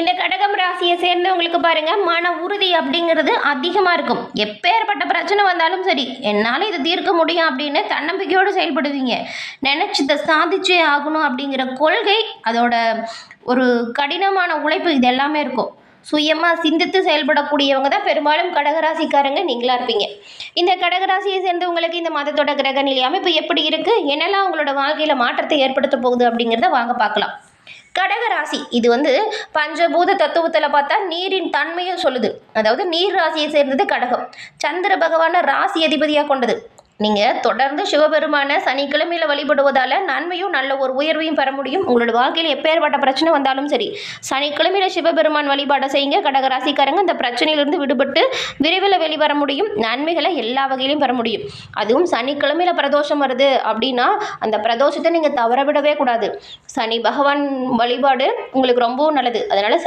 இந்த கடகம் ராசியை சேர்ந்தவங்களுக்கு பாருங்க, மன உறுதி அப்படிங்கிறது அதிகமாக இருக்கும். எப்பேற்பட்ட பிரச்சனை வந்தாலும் சரி, என்னால் இது தீர்க்க முடியும் அப்படின்னு தன்னம்பிக்கையோடு செயல்படுவீங்க. நினச்சதை சாதிச்சே ஆகணும் அப்படிங்கிற கொள்கை, அதோட ஒரு கடினமான உழைப்பு, இது எல்லாமே இருக்கும். சுயமாக சிந்தித்து செயல்படக்கூடியவங்க தான் பெரும்பாலும் கடகராசிக்காரங்க நீங்களாக இருப்பீங்க. இந்த கடகராசியை சேர்ந்தவங்களுக்கு இந்த மாதத்தோட கிரக நிலை அமைப்பு எப்படி இருக்குது, என்னெல்லாம் உங்களோட வாழ்க்கையில் மாற்றத்தை ஏற்படுத்த போகுது அப்படிங்கிறத வாங்க பார்க்கலாம். கடகராசி இது பஞ்சபூத தத்துவத்தில் பார்த்தா நீரின் தன்மையும் சொல்லுது. அதாவது நீர் ராசியை சேர்ந்தது கடகம். சந்திர பகவான ராசி அதிபதியாக கொண்டது. நீங்கள் தொடர்ந்து சிவபெருமான சனிக்கிழமையில் வழிபடுவதால் நன்மையும் நல்ல ஒரு உயர்வையும் பெற முடியும். உங்களோட வாழ்க்கையில் எப்பேற்பட்ட பிரச்சனை வந்தாலும் சரி, சனிக்கிழமையில் சிவபெருமான் வழிபாடை செய்யுங்க. கடகராசிக்காரங்க இந்த பிரச்சனையிலிருந்து விடுபட்டு விரைவில் வெளிவர முடியும். நன்மைகளை எல்லா வகையிலையும் பெற முடியும். அதுவும் சனிக்கிழமையில் பிரதோஷம் வருது அப்படின்னா அந்த பிரதோஷத்தை நீங்கள் தவறவிடவே கூடாது. சனி பகவான் வழிபாடு உங்களுக்கு ரொம்பவும் நல்லது. அதனால்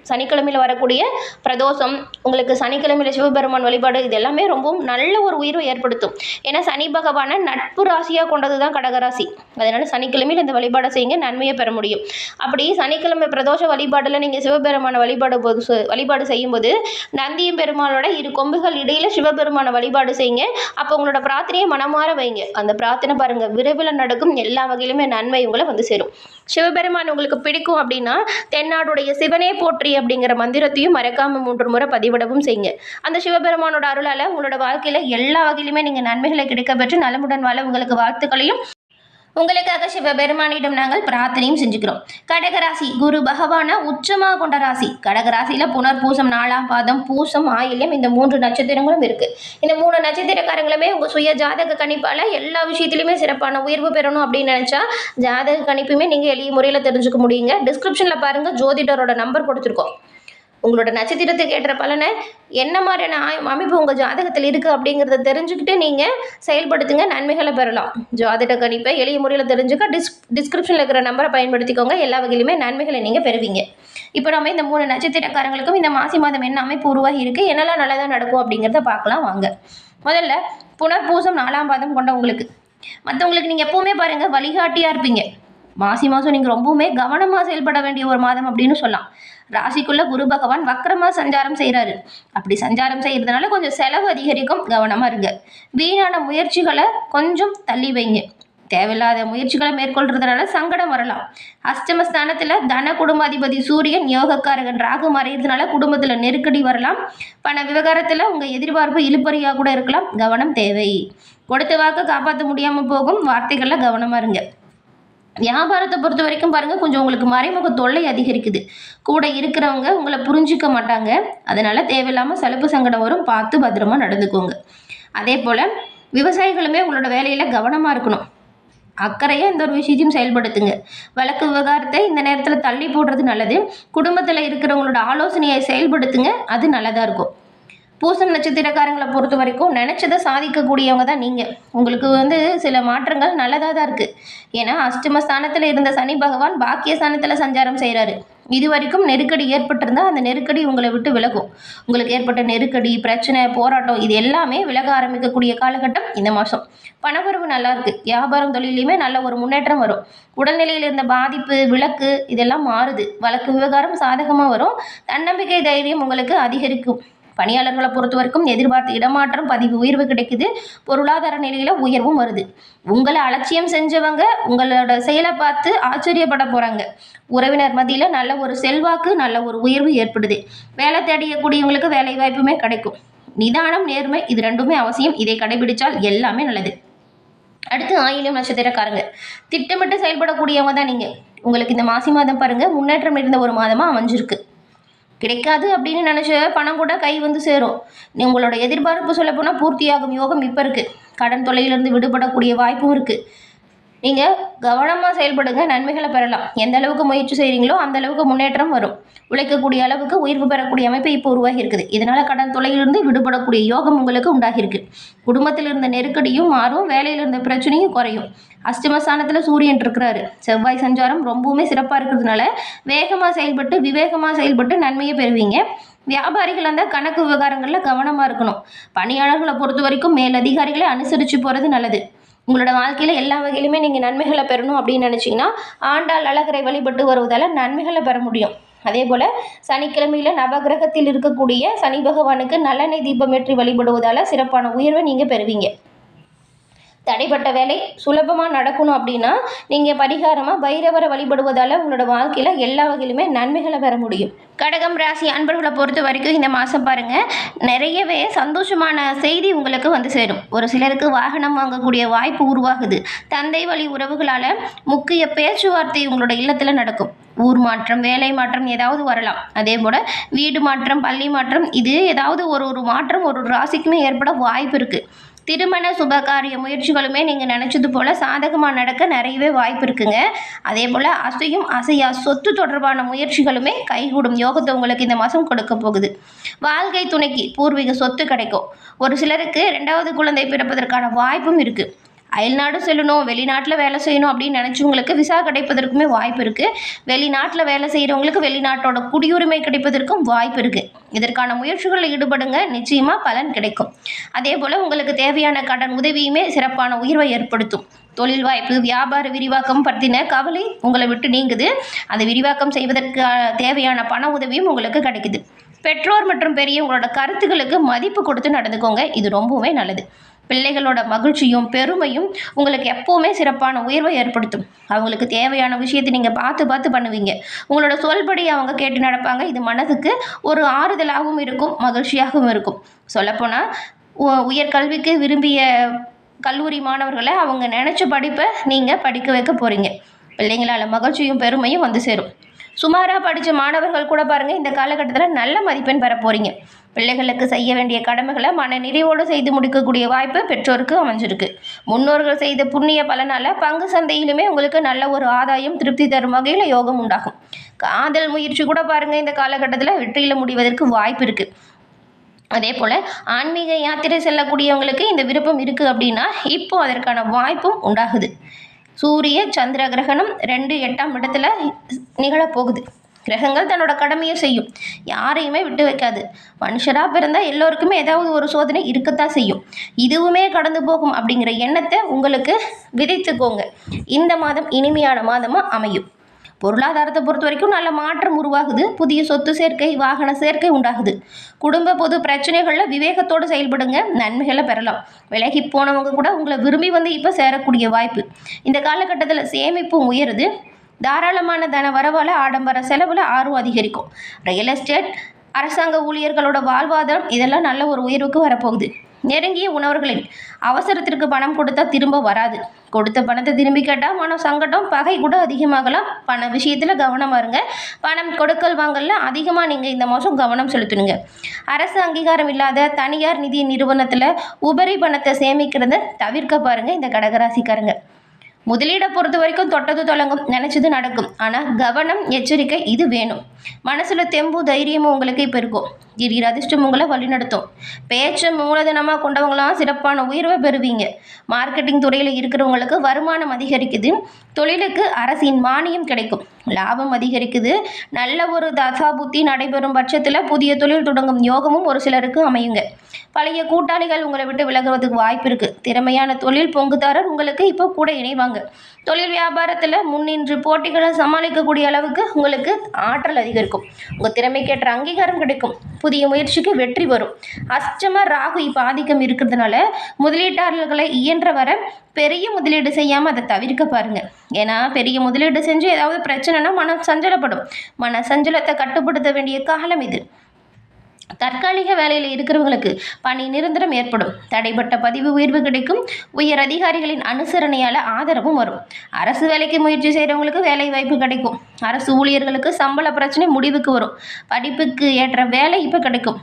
சனிக்கிழமையில் வரக்கூடிய பிரதோஷம், உங்களுக்கு சனிக்கிழமையில் சிவபெருமான் வழிபாடு, இது எல்லாமே ரொம்பவும் நல்ல ஒரு உயர்வை ஏற்படுத்தும். ஏன்னா சனி பகவானை நட்பு ராசியாக கொண்டது தான் கடகராசி. அதனால் சனிக்கிழமையில் இந்த வழிபாடை செய்யுங்க, நன்மையை பெற முடியும். அப்படி சனிக்கிழமை பிரதோஷ வழிபாடில் நீங்கள் சிவபெருமான வழிபாடு செய்யும்போது நந்தியும் பெருமாளோட இரு கொம்புகள் இடையில் சிவபெருமான வழிபாடு செய்யுங்க. அப்போ உங்களோட பிரார்த்தனையை மனமாற வைங்க. அந்த பிரார்த்தனை பாருங்கள், விரைவில் நடக்கும். எல்லா வகையிலுமே நன்மை உங்களை சேரும். சிவபெருமான் உங்களுக்கு பிடிக்கும் அப்படின்னா தென்னாடுடைய சிவனே போற்றி அப்படிங்கிற மந்திரத்தையும் மறக்காம 3 முறை பதிவிடவும் செய்யுங்க. அந்த சிவபெருமானோட அருளால் உங்களோட வாழ்க்கையில் எல்லா வகையிலுமே நீங்கள் நன்மைகளை கிடைக்க பெற்று நலமுடன் வாழ உங்களுக்கு வாழ்த்துக்களையும் உங்களுக்காக சிவபெருமானிடம் நாங்கள் பிரார்த்தனையும் செஞ்சுக்கிறோம். கடகராசி குரு பகவான உச்சமாக கொண்ட ராசி. கடகராசியில் புனர்பூசம் 4ஆம் பாதம், பூசம், ஆயில்யம், இந்த 3 நட்சத்திரங்களும் இருக்குது. இந்த 3 நட்சத்திரக்காரங்களுமே உங்கள் சுய ஜாதக கணிப்பால் எல்லா விஷயத்துலையுமே சிறப்பான உயர்வு பெறணும் அப்படின்னு நினச்சா ஜாதக கணிப்புமே நீங்கள் எளிய முறையில் தெரிஞ்சுக்க முடியுங்க. டிஸ்கிரிப்ஷனில் பாருங்கள், ஜோதிடரோட நம்பர் கொடுத்துருக்கோம். உங்களோட நட்சத்திரத்துக்கு ஏற்ற பலனை என்ன மாதிரியான அமைப்பு உங்கள் ஜாதகத்தில் இருக்குது அப்படிங்கிறத தெரிஞ்சுக்கிட்டு நீங்கள் செயல்படுத்துங்க, நன்மைகளை பெறலாம். ஜாதக கணிப்பை எளிய முறையில் தெரிஞ்சுக்க டிஸ்கிரிப்ஷனில் இருக்கிற நம்பரை பயன்படுத்திக்கோங்க. எல்லா வகையிலுமே நன்மைகளை நீங்கள் பெறுவீங்க. இப்போ நம்ம இந்த 3 நட்சத்திரக்காரங்களுக்கும் இந்த மாசி மாதம் என்ன அமைப்பு உருவாகி இருக்குது, என்னெல்லாம் நல்லதாக நடக்கும் அப்படிங்கிறத பார்க்கலாம் வாங்க. முதல்ல புனர்பூசம் 4ஆம் பாதம் கொண்டவங்களுக்கு, மற்றவங்களுக்கு நீங்கள் எப்போவுமே பாருங்கள் வழிகாட்டியாக இருப்பீங்க. மாசி மாதம் நீங்கள் ரொம்பவுமே கவனமாக செயல்பட வேண்டிய ஒரு மாதம் அப்படின்னு சொல்லலாம். ராசிக்குள்ள குரு பகவான் வக்கரமாக சஞ்சாரம் செய்கிறாரு. அப்படி சஞ்சாரம் செய்கிறதுனால கொஞ்சம் செலவு அதிகரிக்கும், கவனமாக இருங்க. வீணான முயற்சிகளை கொஞ்சம் தள்ளி வைங்க. தேவையில்லாத முயற்சிகளை மேற்கொள்றதுனால சங்கடம் வரலாம். அஷ்டமஸ்தானத்தில் தன குடும்பாதிபதி சூரியன், யோகக்காரகன் ராகு மறைகிறதுனால குடும்பத்தில் நெருக்கடி வரலாம். பண விவகாரத்தில் உங்கள் எதிர்பார்ப்பு இழுபறியாக கூட இருக்கலாம், கவனம் தேவை. கொடுத்த வாக்கு காப்பாற்ற முடியாமல் போகும், வார்த்தைகளில் கவனமாக இருங்க. வியாபாரத்தை பொறுத்த வரைக்கும் பாருங்கள், கொஞ்சம் உங்களுக்கு மறைமுக தொல்லை அதிகரிக்குது. கூட இருக்கிறவங்க உங்களை புரிஞ்சிக்க மாட்டாங்க. அதனால் தேவையில்லாமல் சலுப்பு சங்கடம் வரும், பார்த்து பத்திரமா நடந்துக்கோங்க. அதே போல் விவசாயிகளுமே உங்களோட வேலையில் கவனமாக இருக்கணும். அக்கறையாக இந்த ஒரு விஷயத்தையும் செயல்படுத்துங்க. வழக்கு விவகாரத்தை இந்த நேரத்தில் தள்ளி போடுறது நல்லது. குடும்பத்தில் இருக்கிறவங்களோட ஆலோசனையை செயல்படுத்துங்க, அது நல்லதாக இருக்கும். பூசம் நட்சத்திரக்காரங்களை பொறுத்த வரைக்கும் நினச்சதை சாதிக்கக்கூடியவங்க தான் நீங்கள். உங்களுக்கு சில மாற்றங்கள் நல்லதாக தான் இருக்குது. ஏன்னா அஷ்டமஸ்தானத்தில் இருந்த சனி பகவான் பாக்கியஸ்தானத்தில் சஞ்சாரம் செய்கிறாரு. இது வரைக்கும் நெருக்கடி ஏற்பட்டிருந்தால் அந்த நெருக்கடி உங்களை விட்டு விலகும். உங்களுக்கு ஏற்பட்ட நெருக்கடி, பிரச்சனை, போராட்டம், இது எல்லாமே விலக ஆரம்பிக்கக்கூடிய காலகட்டம் இந்த மாதம். பணவரவு நல்லா இருக்குது. வியாபாரம், தொழிலையுமே நல்ல ஒரு முன்னேற்றம் வரும். உடல்நிலையில் இருந்த பாதிப்பு, விலக்கு, இதெல்லாம் மாறுது. வழக்கு விவகாரம் சாதகமாக வரும். தன்னம்பிக்கை, தைரியம் உங்களுக்கு அதிகரிக்கும். பணியாளர்களை பொறுத்த வரைக்கும் எதிர்பார்த்த இடமாற்றம், பதிவு உயர்வு கிடைக்குது. பொருளாதார நிலையில் உயர்வும் வருது. உங்களை அலட்சியம் செஞ்சவங்க உங்களோட செயலை பார்த்து ஆச்சரியப்பட போகிறாங்க. உறவினர் மத்தியில் நல்ல ஒரு செல்வாக்கு, நல்ல ஒரு உயர்வு ஏற்படுது. வேலை தேடியக்கூடியவங்களுக்கு வேலை வாய்ப்புமே கிடைக்கும். நிதானம், நேர்மை, இது 2மே அவசியம். இதை கடைபிடித்தால் எல்லாமே நல்லது. அடுத்து ஆயில்யம் நட்சத்திரக்காரங்க, திட்டமிட்டு செயல்படக்கூடியவங்க தான் நீங்கள். உங்களுக்கு இந்த மாசி மாதம் பாருங்கள், முன்னேற்றம் இருந்த ஒரு மாதமாக அமைஞ்சிருக்கு. கிடைக்காது அப்படின்னு நினச்ச பணம் கூட கை சேரும். உங்களோட எதிர்பார்ப்பு சொல்லப்போனால் பூர்த்தியாகும் யோகம் இப்போ இருக்குது. கடன் தொல்லையிலிருந்து விடுபடக்கூடிய வாய்ப்பும் இருக்குது. நீங்கள் கவனமாக செயல்படுங்க, நன்மைகளை பெறலாம். எந்த அளவுக்கு முயற்சி செய்கிறீங்களோ அந்த அளவுக்கு முன்னேற்றம் வரும். உழைக்கக்கூடிய அளவுக்கு உயர்வு பெறக்கூடிய அமைப்பு இப்போ உருவாகி இருக்குது. இதனால் கடன் தொல்லையிலிருந்து விடுபடக்கூடிய யோகம் உங்களுக்கு உண்டாகியிருக்கு. குடும்பத்தில் இருந்த நெருக்கடியும் மாறும், வேலையில் இருந்த பிரச்சனையும் குறையும். அஷ்டமஸ்தானத்தில் சூரியன் இருக்கிறாரு. செவ்வாய் சஞ்சாரம் ரொம்பவுமே சிறப்பாக இருக்கிறதுனால வேகமாக செயல்பட்டு விவேகமாக செயல்பட்டு நன்மையை பெறுவீங்க. வியாபாரிகள் அந்த கணக்கு விவகாரங்களில் கவனமாக இருக்கணும். பணியாளர்களை பொறுத்த வரைக்கும் மேலதிகாரிகளை அனுசரித்து போகிறது நல்லது. உங்களோட வாழ்க்கையில் எல்லா வகையிலுமே நீங்கள் நன்மைகளை பெறணும் அப்படின்னு நினச்சிங்கன்னா ஆண்டாள் அழகரை வழிபட்டு வருவதால் நன்மைகளை பெற முடியும். அதே போல் சனிக்கிழமையில் நவகிரகத்தில் இருக்கக்கூடிய சனி பகவானுக்கு நல்லெண்ணெய் தீபம் ஏற்றி வழிபடுவதால் சிறப்பான உயர்வை நீங்கள் பெறுவீங்க. தடைப்பட்ட வேலை சுலபமாக நடக்கணும் அப்படின்னா நீங்கள் பரிகாரமாக பைரவரை வழிபடுவதால் உங்களோட வாழ்க்கையில் எல்லா வகையிலுமே நன்மைகளை பெற முடியும். கடகம் ராசி அன்பர்களை பொறுத்த வரைக்கும் இந்த மாதம் பாருங்கள், நிறையவே சந்தோஷமான செய்தி உங்களுக்கு வந்து சேரும். ஒரு சிலருக்கு வாகனம் வாங்கக்கூடிய வாய்ப்பு உருவாகுது. தந்தை வழி உறவுகளால் முக்கிய பேச்சுவார்த்தை உங்களோட இல்லத்தில் நடக்கும். ஊர் மாற்றம், வேலை மாற்றம் ஏதாவது வரலாம். அதே போல் வீடு மாற்றம், பள்ளி மாற்றம், இது ஏதாவது ஒரு மாற்றம் ஒரு ராசிக்குமே ஏற்பட வாய்ப்பு இருக்குது. திருமண சுபகாரிய முயற்சிகளுமே நீங்கள் நினச்சது போல் சாதகமாக நடக்க நிறையவே வாய்ப்பு இருக்குங்க. அதே போல் அசையும் அசையா சொத்து தொடர்பான முயற்சிகளுமே கைகூடும் யோகத்தை உங்களுக்கு இந்த மாதம் கொடுக்க போகுது. வாழ்க்கை துணைக்கு பூர்வீக சொத்து கிடைக்கும். ஒரு சிலருக்கு 2வது குழந்தை பிறப்பதற்கான வாய்ப்பும் இருக்குது. அயல்நாடு செல்லணும், வெளிநாட்டில் வேலை செய்யணும் அப்படின்னு நினச்சவங்களுக்கு விசா கிடைப்பதற்குமே வாய்ப்பு இருக்குது. வெளிநாட்டில் வேலை செய்கிறவங்களுக்கு வெளிநாட்டோட குடியுரிமை கிடைப்பதற்கும் வாய்ப்பு இருக்குது. இதற்கான முயற்சிகளில் ஈடுபடுங்க, நிச்சயமாக பலன் கிடைக்கும். அதே போல் உங்களுக்கு தேவையான கடன் உதவியுமே சிறப்பான உயர்வை ஏற்படுத்தும். தொழில் வாய்ப்பு, வியாபார விரிவாக்கம் பற்றின கவலை உங்களை விட்டு நீங்குது. அதை விரிவாக்கம் செய்வதற்கு தேவையான பண உதவியும் உங்களுக்கு கிடைக்குது. பெற்றோர் மற்றும் பெரியவங்களோட கருத்துக்களுக்கு மதிப்பு கொடுத்து நடந்துக்கோங்க, இது ரொம்பவே நல்லது. பிள்ளைகளோட மகிழ்ச்சியும் பெருமையும் உங்களுக்கு எப்போவுமே சிறப்பான உயர்வை ஏற்படுத்தும். அவங்களுக்கு தேவையான விஷயத்தை நீங்கள் பார்த்து பண்ணுவீங்க. உங்களோட சொல்படி அவங்க கேட்டு நடப்பாங்க. இது மனதுக்கு ஒரு ஆறுதலாகவும் இருக்கும், மகிழ்ச்சியாகவும் இருக்கும். சொல்லப்போனால் உயர்கல்விக்கு விரும்பிய கல்லூரி மாணவர்களை அவங்க நினச்ச படிப்பை நீங்கள் படிக்க வைக்க போகிறீங்க. பிள்ளைங்களால் மகிழ்ச்சியும் பெருமையும் வந்து சேரும். சுமாராக படித்த மாணவர்கள் கூட பாருங்கள், இந்த காலகட்டத்தில் நல்ல மதிப்பெண் பெற போகிறீங்க. பிள்ளைகளுக்கு செய்ய வேண்டிய கடமைகளை மன நிறைவோடு செய்து முடிக்கக்கூடிய வாய்ப்பு பெற்றோருக்கு அமைஞ்சிருக்கு. முன்னோர்கள் செய்த புண்ணிய பலனால் பங்கு சந்தையிலுமே உங்களுக்கு நல்ல ஒரு ஆதாயம் திருப்தி தரும் வகையில் யோகம் உண்டாகும். காதல் முயற்சி கூட பாருங்கள், இந்த காலகட்டத்தில் வெற்றியில் முடிவதற்கு வாய்ப்பு இருக்குது. அதே போல் ஆன்மீக யாத்திரை செல்லக்கூடியவங்களுக்கு இந்த விருப்பம் இருக்குது அப்படின்னா இப்போ அதற்கான வாய்ப்பும் உண்டாகுது. சூரிய சந்திர கிரகணம் 2/8 இடத்துல நிகழப்போகுது. கிரகங்கள் தன்னோட கடமையை செய்யும், யாரையுமே விட்டு வைக்காது. மனுஷராக பிறந்தால் எல்லோருக்குமே ஏதாவது ஒரு சோதனை இருக்கத்தான் செய்யும். இதுவுமே கடந்து போகும் அப்படிங்கிற எண்ணத்தை உங்களுக்கு விதைத்துக்கோங்க. இந்த மாதம் இனிமையான மாதமாக அமையும். பொருளாதாரத்தை பொறுத்த வரைக்கும் நல்ல மாற்றம் உருவாகுது. புதிய சொத்து சேர்க்கை, வாகன சேர்க்கை உண்டாகுது. குடும்ப பொது பிரச்சனைகளில் விவேகத்தோடு செயல்படுங்க, நன்மைகளை பெறலாம். விலகி போனவங்க கூட உங்களை விரும்பி வந்து இப்போ சேரக்கூடிய வாய்ப்பு. இந்த காலகட்டத்தில் சேமிப்பும் உயருது. தாராளமான தன வரவால் ஆடம்பர செலவில் ஆர்வம் அதிகரிக்கும். ரியல் எஸ்டேட், அரசாங்க ஊழியர்களோட வாழ்வாதாரம் இதெல்லாம் நல்ல ஒரு உயர்வுக்கு வரப்போகுது. நெருங்கிய உணவர்களின் அவசரத்திற்கு பணம் கொடுத்தா திரும்ப வராது. கொடுத்த பணத்தை திரும்பி கேட்டால் மன சங்கடம், பகை கூட அதிகமாகலாம். பண விஷயத்தில் கவனமாக இருங்க. பணம் கொடுக்கல் வாங்கல அதிகமாக நீங்கள் இந்த மாதம் கவனம் செலுத்தணுங்க. அரசு அங்கீகாரம் இல்லாத தனியார் நிதி நிறுவனத்தில் உபரி பணத்தை சேமிக்கிறத தவிர்க்க பாருங்கள் இந்த கடகராசிக்காரங்க. முதலீடை பொறுத்த வரைக்கும் தொட்டது தொடங்கும், நினச்சது நடக்கும். ஆனால் கவனம், எச்சரிக்கை இது வேணும். மனசில் தெம்பு தைரியமும் உங்களுக்கு இப்போ இருக்கும். திடீர் அதிர்ஷ்டம் உங்களை வழிநடத்தும். பேச்சை மூலதனமாக கொண்டவங்களாம் சிறப்பான உயர்வை பெறுவீங்க. மார்க்கெட்டிங் துறையில் இருக்கிறவங்களுக்கு வருமானம் அதிகரிக்குது. தொழிலுக்கு அரசின் மானியம் கிடைக்கும். லாபம் அதிகரிக்குது. நல்ல ஒரு தசாபுத்தி நடைபெறும் பட்சத்தில் புதிய தொழில் தொடங்கும் யோகமும் ஒரு சிலருக்கு அமையுங்க. பழைய கூட்டாளிகள் உங்களை விட்டு விலகுறதுக்கு வாய்ப்பு இருக்குது. திறமையான தொழில் பொங்குதாரர் உங்களுக்கு இப்போ கூட இணைவாங்க. தொழில் வியாபாரத்தில் முன்னின்று போட்டிகளை சமாளிக்கக்கூடிய அளவுக்கு உங்களுக்கு ஆற்றல் அதிகரிக்கும். உங்கள் திறமைக்கேற்ற அங்கீகாரம் கிடைக்கும். புதிய முயற்சிக்கு வெற்றி வரும். அஷ்டம ராகு இப்போ ஆதிக்கம் இருக்கிறதுனால முதலீட்டாளர்களை இயன்ற வர பெரிய முதலீடு செய்யாமல் அதை தவிர்க்க பாருங்கள். ஏன்னா பெரிய முதலீடு செஞ்சு ஏதாவது பிரச்சனைனா மனம் சஞ்சலப்படும். மன சஞ்சலத்தை கட்டுப்படுத்த வேண்டிய காலம் இது. தற்காலிக வேலையில் இருக்கிறவங்களுக்கு பணி நிரந்தரம் ஏற்படும். தடைப்பட்ட பதிவு உயர்வு கிடைக்கும். உயர் அதிகாரிகளின் அனுசரணையால் ஆதரவும் வரும். அரசு வேலைக்கு முயற்சி செய்கிறவங்களுக்கு வேலை வாய்ப்பு கிடைக்கும். அரசு ஊழியர்களுக்கு சம்பள பிரச்சனை முடிவுக்கு வரும். படிப்புக்கு ஏற்ற வேலை இப்போ கிடைக்கும்.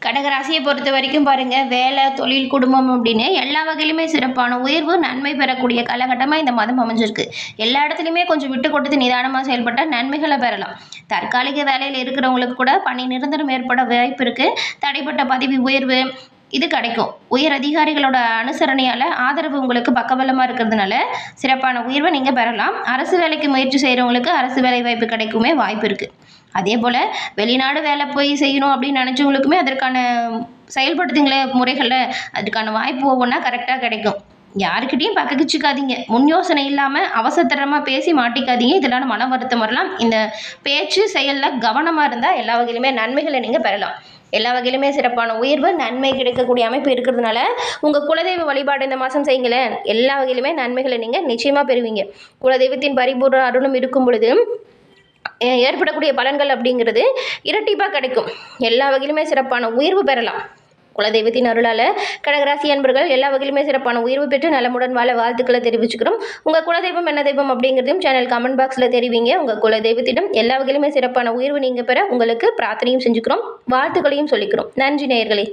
கடகராசியை பொறுத்த வரைக்கும் பாருங்கள், வேலை, தொழில், குடும்பம் அப்படின்னு எல்லா வகையிலுமே சிறப்பான உயர்வு, நன்மை பெறக்கூடிய காலகட்டமாக இந்த மாதம் அமைஞ்சிருக்கு. எல்லா இடத்துலையுமே கொஞ்சம் விட்டு கொடுத்து நிதானமாக செயல்பட்டால் நன்மைகளை பெறலாம். தற்காலிக வேலையில் இருக்கிறவங்களுக்கு கூட பணி நிரந்தரம் ஏற்பட வாய்ப்பு இருக்குது. தடைப்பட்ட பதவி உயர்வு இது கிடைக்கும். உயர் அதிகாரிகளோட அனுசரணையால் ஆதரவு உங்களுக்கு பக்கபலமாக இருக்கிறதுனால சிறப்பான உயர்வை நீங்கள் பெறலாம். அரசு வேலைக்கு முயற்சி செய்கிறவங்களுக்கு அரசு வேலை வாய்ப்பு கிடைக்குமே வாய்ப்பு இருக்குது. அதே போல் வெளிநாடு வேலை போய் செய்யணும் அப்படின்னு நினச்சவங்களுக்குமே அதற்கான செயல்படுத்துங்கள முறைகளில் அதுக்கான வாய்ப்பு ஒவ்வொன்றா கரெக்டாக கிடைக்கும். யாருக்கிட்டையும் பக்கச்சிக்காதீங்க. முன் யோசனை இல்லாமல் அவசரமாக பேசி மாட்டிக்காதீங்க. இதெல்லாம் மன வருத்தம் வரலாம். இந்த பேச்சு செயலில் கவனமாக இருந்தால் எல்லா வகையிலுமே நன்மைகளை நீங்கள் பெறலாம். எல்லா வகையிலுமே சிறப்பான உயர்வு நன்மை கிடைக்கக்கூடிய அமைப்பு இருக்கிறதுனால உங்கள் குலதெய்வ வழிபாடு இந்த மாதம் செய்யுங்களேன். எல்லா வகையிலுமே நன்மைகளை நீங்கள் நிச்சயமாக பெறுவீங்க. குலதெய்வத்தின் பரிபூர்ண அருளும் இருக்கும் பொழுது ஏற்படக்கூடிய பலன்கள் அப்படிங்கிறது இரட்டிப்பாக கிடைக்கும். எல்லா வகையிலுமே சிறப்பான உயர்வு பெறலாம். குலதெய்வத்தின் அருளால் கடகராசி அன்பர்கள் எல்லா வகையிலுமே சிறப்பான உயர்வு பெற்று நலமுடன் வாழ வாழ்த்துக்களை தெரிவிச்சுக்கிறோம். உங்கள் குலதெய்வம் என்ன தெய்வம் அப்படிங்கிறதையும் சேனல் கமெண்ட் பாக்ஸில் தெரிவிங்க. உங்கள் குலதெய்வத்திடம் எல்லா வகையிலுமே சிறப்பான உயர்வு நீங்கள் பெற உங்களுக்கு பிரார்த்தனையும் செஞ்சுக்கிறோம், வாழ்த்துக்களையும் சொல்லிக்கிறோம். நன்றி நேயர்களே.